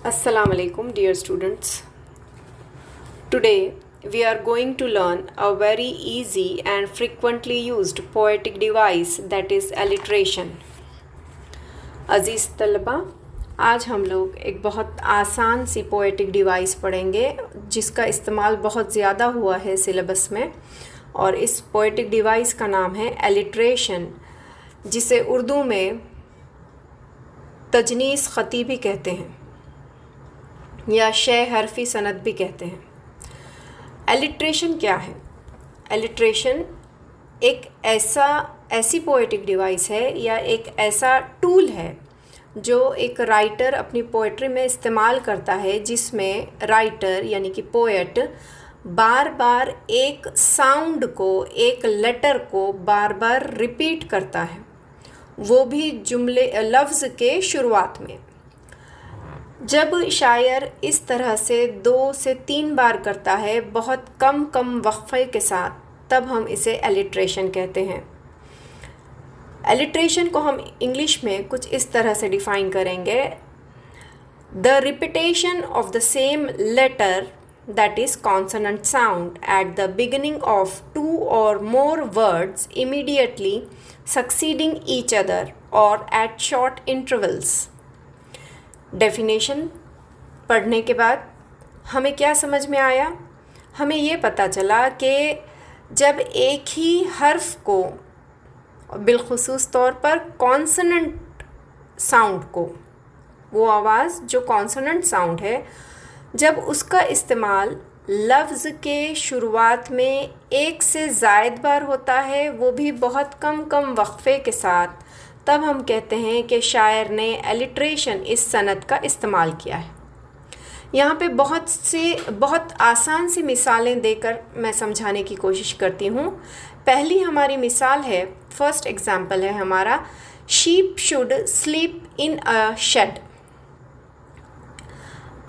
Assalamu alaikum, dear students. Today we are going to learn a very easy and frequently used poetic device that is alliteration. अज़ीज़ तलबा, आज हम लोग एक बहुत आसान सी पोएटिक डिवाइस पढ़ेंगे जिसका इस्तेमाल बहुत ज़्यादा हुआ है सिलेबस में, और इस पोएटिक डिवाइस का नाम है एलिट्रेशन, जिसे उर्दू में तजनीस ख़ती भी कहते हैं या शय हरफी सनद भी कहते हैं। एलिट्रेशन क्या है? एलिट्रेशन एक ऐसी पोएटिक डिवाइस है या एक ऐसा टूल है जो एक राइटर अपनी पोएट्री में इस्तेमाल करता है, जिसमें राइटर यानी कि पोएट बार बार एक साउंड को, एक लेटर को बार बार रिपीट करता है, वो भी जुमले लफ्ज़ के शुरुआत में। जब शायर इस तरह से 2 से 3 बार करता है बहुत कम वक्फ़े के साथ, तब हम इसे एलिट्रेशन कहते हैं। एलिट्रेशन को हम इंग्लिश में कुछ इस तरह से डिफ़ाइन करेंगे: the repetition of the same letter that is consonant sound at the beginning of 2 or more words immediately succeeding each other or at short intervals. Definition पढ़ने के बाद हमें क्या समझ में आया? हमें ये पता चला कि जब एक ही हर्फ को, बिलखुसूस तौर पर कॉन्सोनेंट साउंड को, वो आवाज़ जो कॉन्सोनेंट साउंड है, जब उसका इस्तेमाल लफ्ज़ के शुरुआत में एक से ज़ायद बार होता है, वो भी बहुत कम वक्फ़े के साथ, तब हम कहते हैं कि शायर ने एलिट्रेशन इस सनद का इस्तेमाल किया है। यहाँ पे बहुत आसान सी मिसालें देकर मैं समझाने की कोशिश करती हूँ। पहली हमारी मिसाल है, फर्स्ट एग्ज़ाम्पल है हमारा, sheep should sleep in a shed.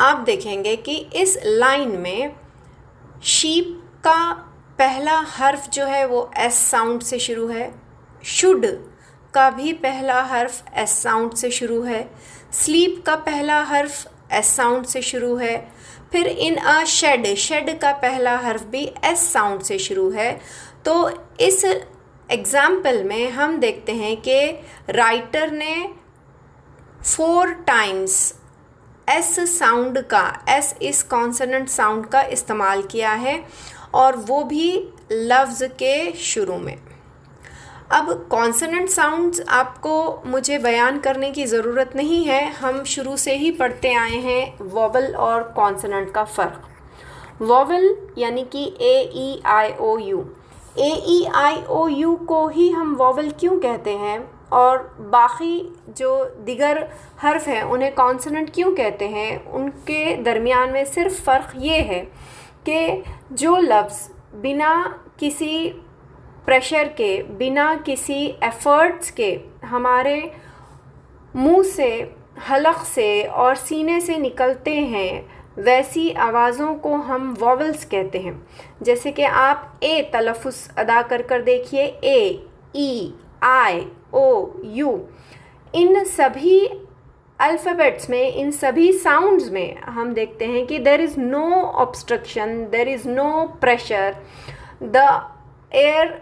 आप देखेंगे कि इस लाइन में शीप का पहला हर्फ जो है वो एस साउंड से शुरू है, शुड का भी पहला हर्फ एस साउंड से शुरू है, स्लीप का पहला हर्फ एस साउंड से शुरू है, फिर इन अ शेड का पहला हर्फ भी एस साउंड से शुरू है। तो इस एग्ज़ाम्पल में हम देखते हैं कि राइटर ने 4 टाइम्स एस साउंड का, एस इस कॉन्सोनेंट साउंड का इस्तेमाल किया है, और वो भी लफ्ज़ के शुरू में। अब कॉन्सोनेंट साउंड्स आपको मुझे बयान करने की ज़रूरत नहीं है, हम शुरू से ही पढ़ते आए हैं वोवल और कॉन्सोनेंट का फ़र्क। वोवल यानी कि AEIOU, AEIOU को ही हम वोवल क्यों कहते हैं, और बाकी जो दिगर हर्फ हैं उन्हें कॉन्सोनेंट क्यों कहते हैं, उनके दरमियान में सिर्फ फ़र्क ये है कि जो लफ्ज़ बिना किसी प्रेशर के, बिना किसी एफ़र्ट्स के हमारे मुंह से, हलक़ से और सीने से निकलते हैं, वैसी आवाज़ों को हम वोवल्स कहते हैं। जैसे कि आप ए तलफ़ुज़ अदा कर देखिए, ए, ई, आई, ओ, यू, इन सभी अल्फ़ाबेट्स में, इन सभी साउंड्स में हम देखते हैं कि there is no obstruction, there is no pressure, the air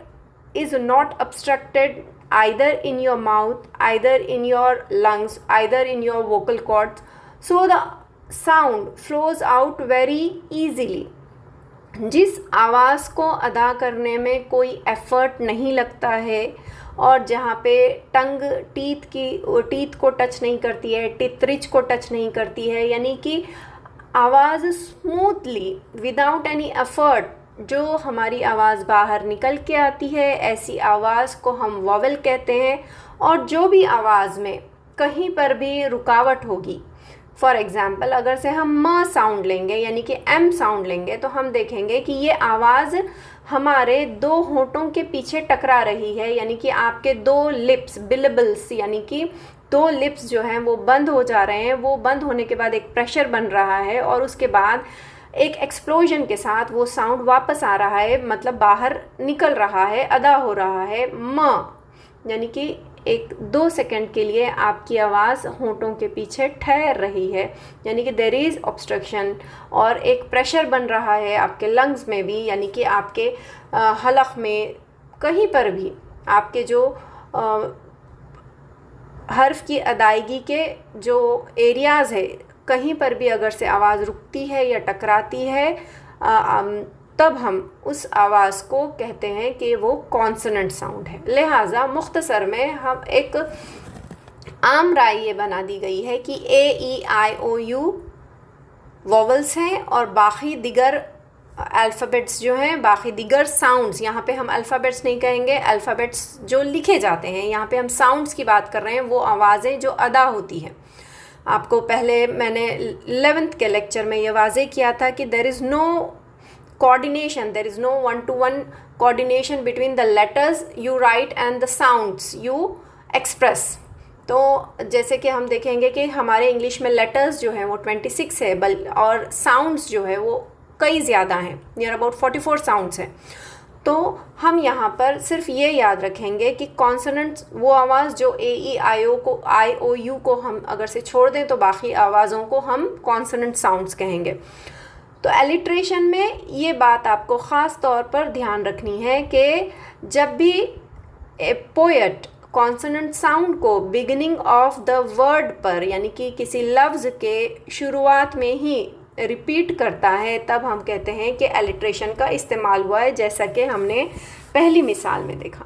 is not obstructed either in your mouth, either in your lungs, either in your vocal cords, so the sound flows out very easily. जिस आवाज़ को अदा करने में कोई effort नहीं लगता है, और जहाँ पे टंग टीथ को टच नहीं करती है, टीथ रिच को टच नहीं करती है, यानी कि आवाज़ स्मूथली विदाउट एनी एफ़र्ट जो हमारी आवाज़ बाहर निकल के आती है, ऐसी आवाज़ को हम वोवल कहते हैं। और जो भी आवाज़ में कहीं पर भी रुकावट होगी, फॉर एग्ज़ाम्पल अगर से हम म साउंड लेंगे यानी कि एम साउंड लेंगे, तो हम देखेंगे कि ये आवाज़ हमारे 2 होंठों के पीछे टकरा रही है, यानी कि आपके 2 लिप्स, बिलेबल्स यानी कि 2 लिप्स जो हैं वो बंद हो जा रहे हैं। वो बंद होने के बाद एक प्रेशर बन रहा है, और उसके बाद एक एक्सप्लोजन के साथ वो साउंड वापस आ रहा है, मतलब बाहर निकल रहा है, अदा हो रहा है। म यानी कि एक 2 सेकंड के लिए आपकी आवाज़ होंठों के पीछे ठहर रही है, यानी कि देयर इज़ ऑब्स्ट्रक्शन, और एक प्रेशर बन रहा है आपके लंग्स में भी, यानी कि आपके हलक में, कहीं पर भी आपके जो हर्फ की अदायगी के जो एरियाज़ है, कहीं पर भी अगर से आवाज़ रुकती है या टकराती है, तब हम उस आवाज़ को कहते हैं कि वो कॉन्सोनेंट साउंड है। लिहाजा मुख्तसर में हम एक आम राय ये बना दी गई है कि ए ई आई ओ यू वॉवल्स हैं और बाकी दिगर अल्फ़ाबेट्स जो हैं, बाकी दिगर साउंड्स, यहाँ पे हम अल्फ़ाबेट्स नहीं कहेंगे, अल्फ़ाबेट्स जो लिखे जाते हैं, यहाँ पे हम साउंड्स की बात कर रहे हैं, वो आवाज़ें जो अदा होती हैं। आपको पहले मैंने 11th के लेक्चर में ये वाज़े किया था कि there is no coordination, there is no one-to-one coordination between the letters you write and the sounds you express। तो जैसे कि हम देखेंगे कि हमारे इंग्लिश में लेटर्स जो हैं वो 26 है, और साउंड्स जो है वो कई ज़्यादा हैं, नियर अबाउट 44 साउंड्स हैं। तो हम यहाँ पर सिर्फ ये याद रखेंगे कि कॉन्सोनेंट्स वो आवाज़ जो ए ई आई ओ यू को हम अगर से छोड़ दें तो बाकी आवाज़ों को हम कॉन्सोनेंट साउंड्स कहेंगे। तो एलिट्रेशन में ये बात आपको ख़ास तौर पर ध्यान रखनी है कि जब भी ए पोएट कॉन्सोनेंट साउंड को बिगिनिंग ऑफ द वर्ड पर, यानी कि किसी लफ्ज़ के शुरुआत में ही रिपीट करता है, तब हम कहते हैं कि एलिट्रेशन का इस्तेमाल हुआ है, जैसा कि हमने पहली मिसाल में देखा।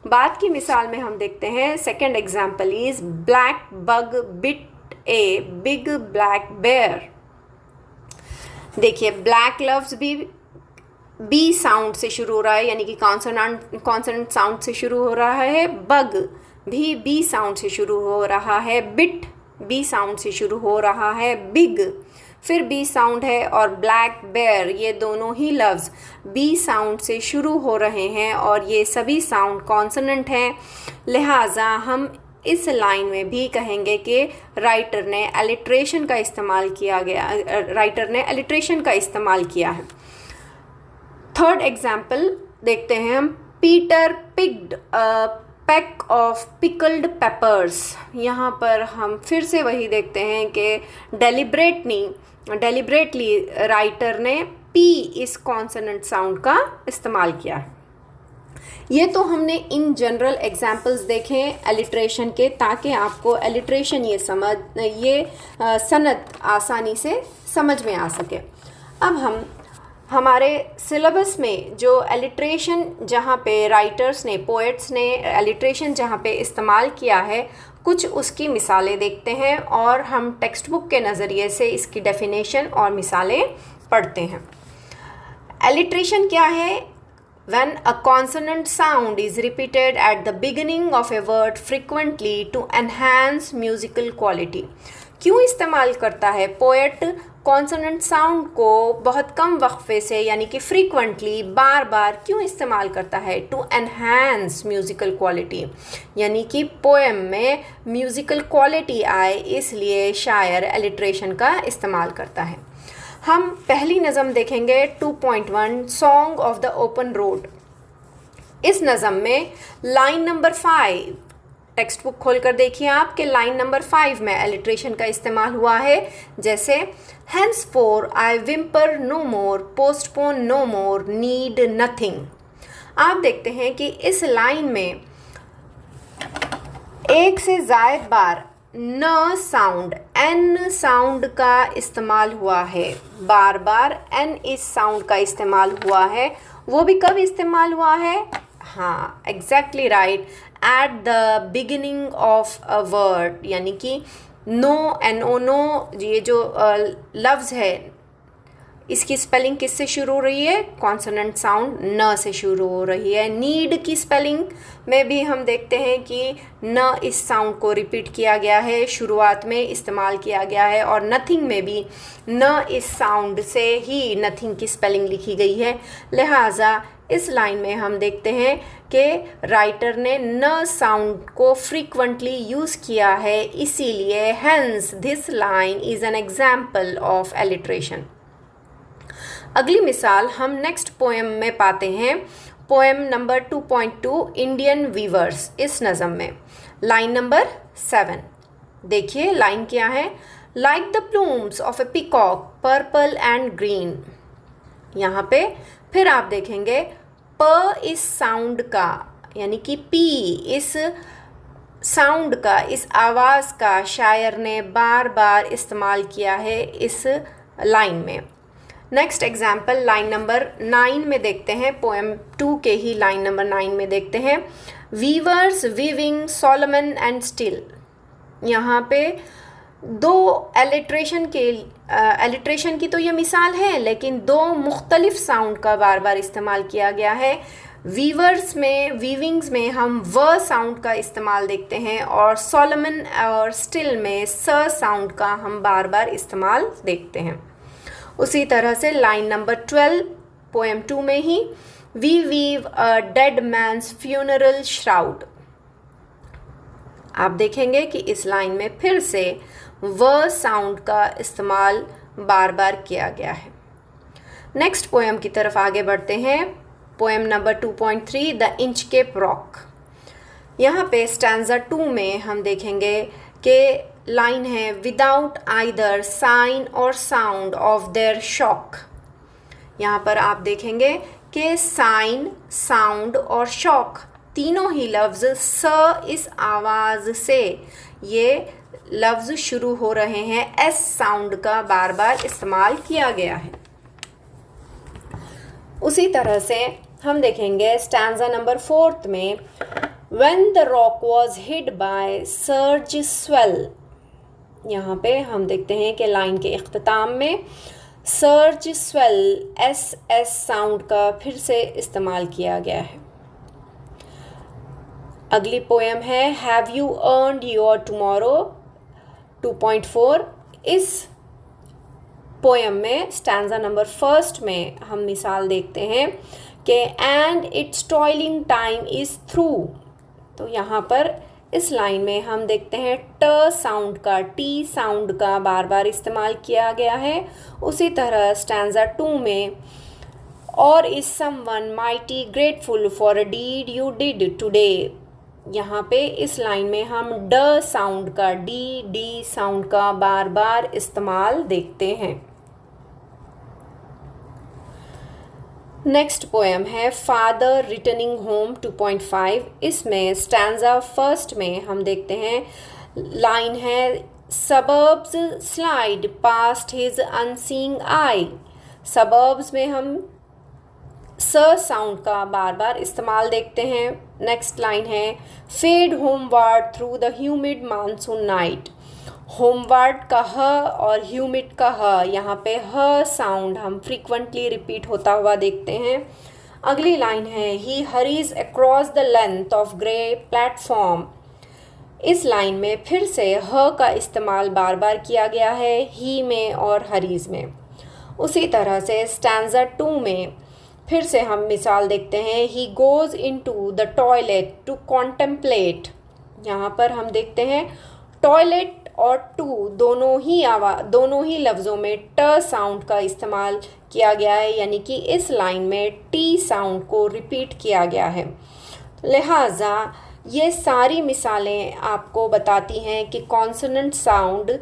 बाद की मिसाल में हम देखते हैं, second example is black bug bit a big black bear. देखिए, ब्लैक लफ्ज़ भी बी साउंड से शुरू हो रहा है, यानी कि कॉन्सोनेंट साउंड से शुरू हो रहा है। बग भी बी साउंड से शुरू हो रहा है। बिट बी साउंड से शुरू हो रहा है। बिग फिर बी साउंड है, और ब्लैक बेयर, ये दोनों ही लफ्ज़ बी साउंड से शुरू हो रहे हैं और ये सभी साउंड कॉन्सोनेंट हैं। लिहाजा हम इस लाइन में भी कहेंगे कि राइटर ने एलिट्रेशन का इस्तेमाल किया है। थर्ड एग्जाम्पल देखते हैं हम, Peter picked a pack of pickled papers. यहाँ पर हम फिर से वही देखते हैं कि डेलिब्रेटली राइटर ने पी इस कॉन्सोनेंट साउंड का इस्तेमाल किया है। ये तो हमने इन जनरल एग्जाम्पल्स देखे एलिट्रेशन के, ताकि आपको एलिट्रेशन ये सनद आसानी से समझ में आ सके। अब हम हमारे सिलेबस में जो एलिट्रेशन, जहाँ पे राइटर्स ने, पोएट्स ने एलिट्रेशन जहाँ पे इस्तेमाल किया है, कुछ उसकी मिसालें देखते हैं और हम टेक्स्ट बुक के नज़रिए से इसकी डेफिनेशन और मिसालें पढ़ते हैं। एलिट्रेशन क्या है? When a consonant sound is repeated at the beginning of a word frequently to enhance musical quality। क्यों इस्तेमाल करता है पोएट कॉन्सोनेंट साउंड को बहुत कम वक्फे से, यानी कि फ्रीक्वेंटली, बार बार क्यों इस्तेमाल करता है? टू एनहांस म्यूज़िकल क्वालिटी, यानी कि पोएम में म्यूज़िकल क्वालिटी आए, इसलिए शायर एलिट्रेशन का इस्तेमाल करता है। हम पहली नज़म देखेंगे 2.1 song of the open road. इस नज़म में लाइन नंबर 5, टेक्स्ट बुक खोलकर देखिए आप कि लाइन नंबर 5 में एलिट्रेशन का इस्तेमाल हुआ है, जैसे henceforth I whimper no more, postpone no more, need nothing। आप देखते हैं कि इस लाइन में एक से ज़ायद बार न साउंड, एन साउंड का इस्तेमाल हुआ है, बार बार एन इस साउंड का इस्तेमाल हुआ है। वो भी कब इस्तेमाल हुआ है? हाँ, exactly right, eight the beginning of a word, यानी कि नो, एन ओ नो, ये जो लफ्ज़ है, इसकी स्पेलिंग किससे शुरू हो रही है? कॉन्सोनेंट साउंड न से शुरू हो रही है। नीड की स्पेलिंग में भी हम देखते हैं कि न इस साउंड को रिपीट किया गया है, शुरुआत में इस्तेमाल किया गया है, और नथिंग में भी न इस साउंड से ही नथिंग की स्पेलिंग लिखी गई है। लिहाजा इस लाइन में हम देखते हैं कि राइटर ने न साउंड को फ्रीक्वेंटली यूज़ किया है, इसीलिए hence this line is an example of alliteration. अगली मिसाल हम नेक्स्ट पोएम में पाते हैं, पोएम नंबर 2.2 इंडियन वीवर्स। इस नज़म में लाइन नंबर 7 देखिए, लाइन क्या है? Like the plumes of A peacock purple and green. यहाँ पे फिर आप देखेंगे प इस साउंड का, यानी कि पी इस साउंड का, इस आवाज़ का शायर ने बार बार इस्तेमाल किया है इस लाइन में। नेक्स्ट एग्जाम्पल लाइन नंबर 9 में देखते हैं, पोएम 2 के ही लाइन नंबर 9 में देखते हैं। Viewers weaving Solomon and still. यहाँ पे दो एलिट्रेशन की तो ये मिसाल है, लेकिन दो मुख्तलिफ साउंड का बार बार इस्तेमाल किया गया है। वीवर्स में, वीविंग्स में हम व साउंड का इस्तेमाल देखते हैं और सोलोमन और स्टिल में स साउंड का हम बार बार इस्तेमाल देखते हैं। उसी तरह से लाइन नंबर 12 पोएम 2 में ही we weave a dead man's funeral shroud. आप देखेंगे कि इस लाइन में फिर से व साउंड का इस्तेमाल बार बार किया गया है। नेक्स्ट पोएम की तरफ आगे बढ़ते हैं। Poem number 2.3 the Inchcape rock. यहाँ पे स्टैंजा 2 में हम देखेंगे कि लाइन है विदाउट आइदर साइन और साउंड ऑफ देयर शॉक। यहाँ पर आप देखेंगे कि साइन, साउंड और शॉक तीनों ही लफ्ज़ स इस आवाज़ से ये लफ्ज़ शुरू हो रहे हैं, एस साउंड का बार बार इस्तेमाल किया गया है। उसी तरह से हम देखेंगे स्टैंजा नंबर 4 में When the rock was hid by surge swell। यहाँ पे हम देखते हैं कि लाइन के इख्तिताम में सर्ज स्वेल एस साउंड का फिर से इस्तेमाल किया गया है। अगली पोएम है have you earned your tomorrow 2.4। इस पोएम में स्टैंजा नंबर 1 में हम मिसाल देखते हैं कि and it's toiling time is through. तो यहाँ पर इस लाइन में हम देखते हैं ट साउंड का, टी साउंड का बार बार इस्तेमाल किया गया है। उसी तरह स्टैंजा 2 में और is someone mighty grateful for a did you did today. यहाँ पे इस लाइन में हम ड साउंड का, डी साउंड का बार बार इस्तेमाल देखते हैं। नेक्स्ट पोएम है फादर रिटर्निंग होम 2.5। इसमें स्टैंजा 1 में हम देखते हैं लाइन है suburbs slide past his unseeing eye. Suburbs में हम स साउंड का बार बार इस्तेमाल देखते हैं। नेक्स्ट लाइन है fed homeward through the humid monsoon night. Homeward का ह और ह्यूमिड का ह, यहाँ पे ह साउंड हम फ्रीक्वेंटली रिपीट होता हुआ देखते हैं। अगली लाइन है he hurries across the length of grey platform. इस लाइन में फिर से ह का इस्तेमाल बार बार किया गया है ही में और हरीज में। उसी तरह से स्टैंजा 2 में फिर से हम मिसाल देखते हैं he goes into the toilet to contemplate. यहाँ पर हम देखते हैं टॉयलेट और टू दोनों ही लफ्ज़ों में ट साउंड का इस्तेमाल किया गया है, यानी कि इस लाइन में टी साउंड को रिपीट किया गया है। लिहाजा ये सारी मिसालें आपको बताती हैं कि कॉन्सोनेंट साउंड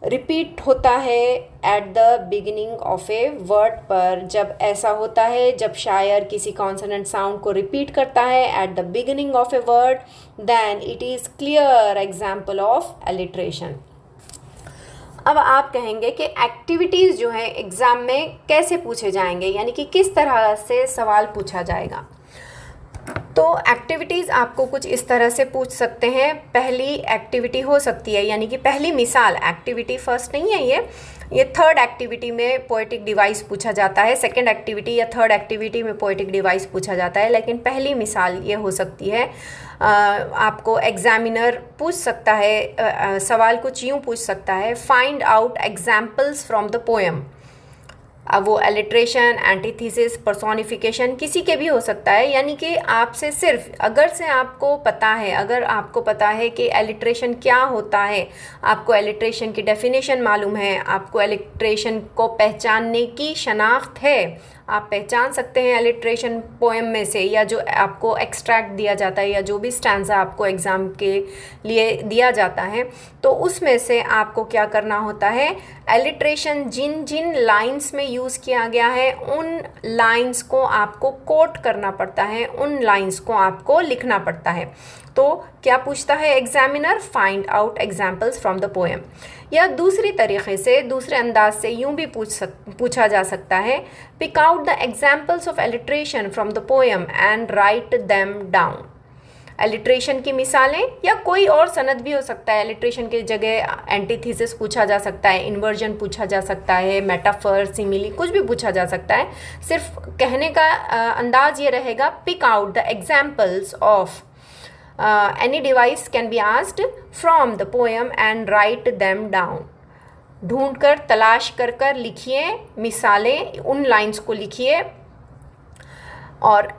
रिपीट होता है at the beginning of a word पर। जब ऐसा होता है, जब शायर किसी कॉन्सोनेंट साउंड को रिपीट करता है at the beginning of a word, then it is clear example of alliteration. अब आप कहेंगे कि एक्टिविटीज़ जो है एग्ज़ाम में कैसे पूछे जाएंगे, यानी कि किस तरह से सवाल पूछा जाएगा। तो एक्टिविटीज़ आपको कुछ इस तरह से पूछ सकते हैं। पहली एक्टिविटी हो सकती है, यानी कि पहली मिसाल, एक्टिविटी फर्स्ट नहीं है ये थर्ड एक्टिविटी में पोएटिक डिवाइस पूछा जाता है। सेकंड एक्टिविटी या थर्ड एक्टिविटी में पोएटिक डिवाइस पूछा जाता है, लेकिन पहली मिसाल ये हो सकती है। आपको एग्जामिनर पूछ सकता है, सवाल कुछ यूँ पूछ सकता है find out examples from the poem. अब वो एलिट्रेशन, एंटीथीसिस, पर्सोनिफिकेशन किसी के भी हो सकता है। यानी कि आपसे सिर्फ अगर आपको पता है कि एलिट्रेशन क्या होता है, आपको एलिट्रेशन की डेफिनेशन मालूम है, आपको एलिट्रेशन को पहचानने की शनाख्त है, आप पहचान सकते हैं एलिट्रेशन पोएम में से, या जो आपको एक्सट्रैक्ट दिया जाता है या जो भी स्टैंजा आपको एग्ज़ाम के लिए दिया जाता है, तो उसमें से आपको क्या करना होता है, एलिट्रेशन जिन जिन लाइंस में यूज़ किया गया है उन लाइंस को आपको कोट करना पड़ता है, उन लाइंस को आपको लिखना पड़ता है। तो क्या पूछता है examiner, find out examples from the poem. या दूसरी तरीक़े से, दूसरे अंदाज से यूँ भी पूछा जा सकता है, pick out the examples of alliteration from the poem and write them down. Alliteration की मिसालें, या कोई और सनद भी हो सकता है, एलिट्रेशन की जगह एंटीथीसिस पूछा जा सकता है, इन्वर्जन पूछा जा सकता है, मेटाफर, सिमिली, कुछ भी पूछा जा सकता है। सिर्फ कहने का अंदाज ये रहेगा, pick out the examples of any device can be asked from the poem and write them down। ढूंढ कर, तलाश कर कर लिखिए मिसालें, उन लाइंस को लिखिए। और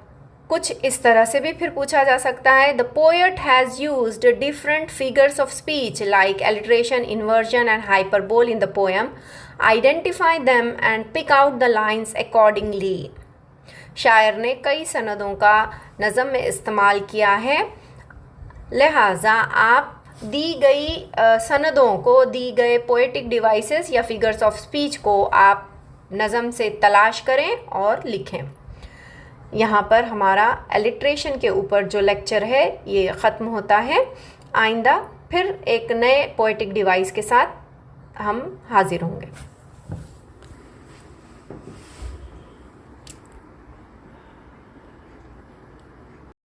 कुछ इस तरह से भी फिर पूछा जा सकता है, the poet has used different figures of speech like alliteration, inversion and hyperbole in the poem, identify them and pick out the lines accordingly. शायर ने कई सनदों का नज़म में इस्तेमाल किया है, लिहाजा आप दी गई सनदों को, दी गए पोएटिक डिवाइसेस या फिगर्स ऑफ स्पीच को आप नज़म से तलाश करें और लिखें। यहाँ पर हमारा एलिट्रेशन के ऊपर जो लेक्चर है ये ख़त्म होता है। आइंदा फिर एक नए पोएटिक डिवाइस के साथ हम हाजिर होंगे।